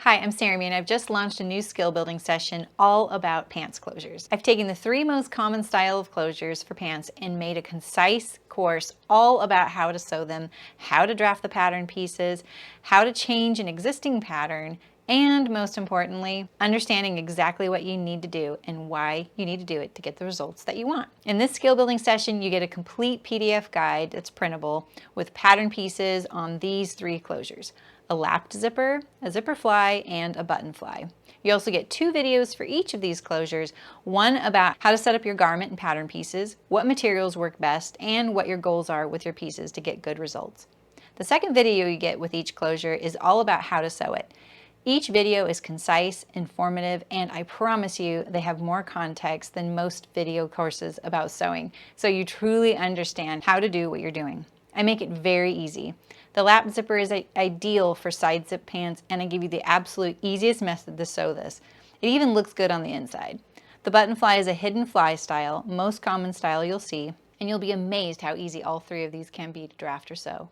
Hi, I'm Saremy and I've just launched a new skill building session all about pants closures. I've taken the 3 most common style of closures for pants and made a concise course all about how to sew them, how to draft the pattern pieces, how to change an existing pattern, and most importantly, understanding exactly what you need to do and why you need to do it to get the results that you want. In this skill building session, you get a complete PDF guide that's printable with pattern pieces on these 3 closures: a lapped zipper, a zipper fly, and a button fly. You also get 2 videos for each of these closures, one about how to set up your garment and pattern pieces, what materials work best, and what your goals are with your pieces to get good results. The second video you get with each closure is all about how to sew it. Each video is concise, informative, and I promise you they have more context than most video courses about sewing, so you truly understand how to do what you're doing. I make it very easy. The lap zipper is ideal for side zip pants, and I give you the absolute easiest method to sew this. It even looks good on the inside. The button fly is a hidden fly style, most common style you'll see, and you'll be amazed how easy all 3 of these can be to draft or sew.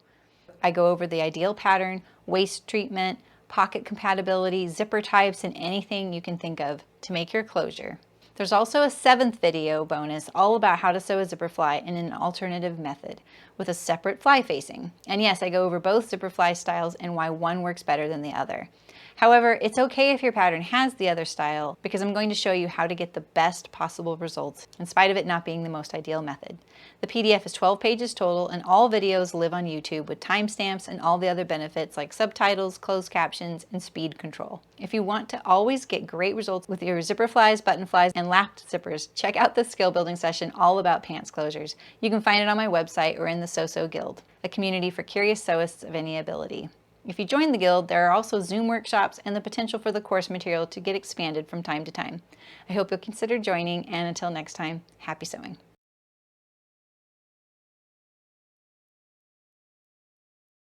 I go over the ideal pattern, waist treatment, pocket compatibility, zipper types, and anything you can think of to make your closure. There's also a 7th video bonus all about how to sew a zipper fly in an alternative method with a separate fly facing. And yes, I go over both zipper fly styles and why one works better than the other. However, it's okay if your pattern has the other style because I'm going to show you how to get the best possible results in spite of it not being the most ideal method. The PDF is 12 pages total and all videos live on YouTube with timestamps and all the other benefits like subtitles, closed captions, and speed control. If you want to always get great results with your zipper flies, button flies, and lapped zippers, check out the skill building session all about pants closures. You can find it on my website or in the So Guild, a community for curious sewists of any ability. If you join the Guild, there are also Zoom workshops and the potential for the course material to get expanded from time to time. I hope you'll consider joining, and until next time, happy sewing.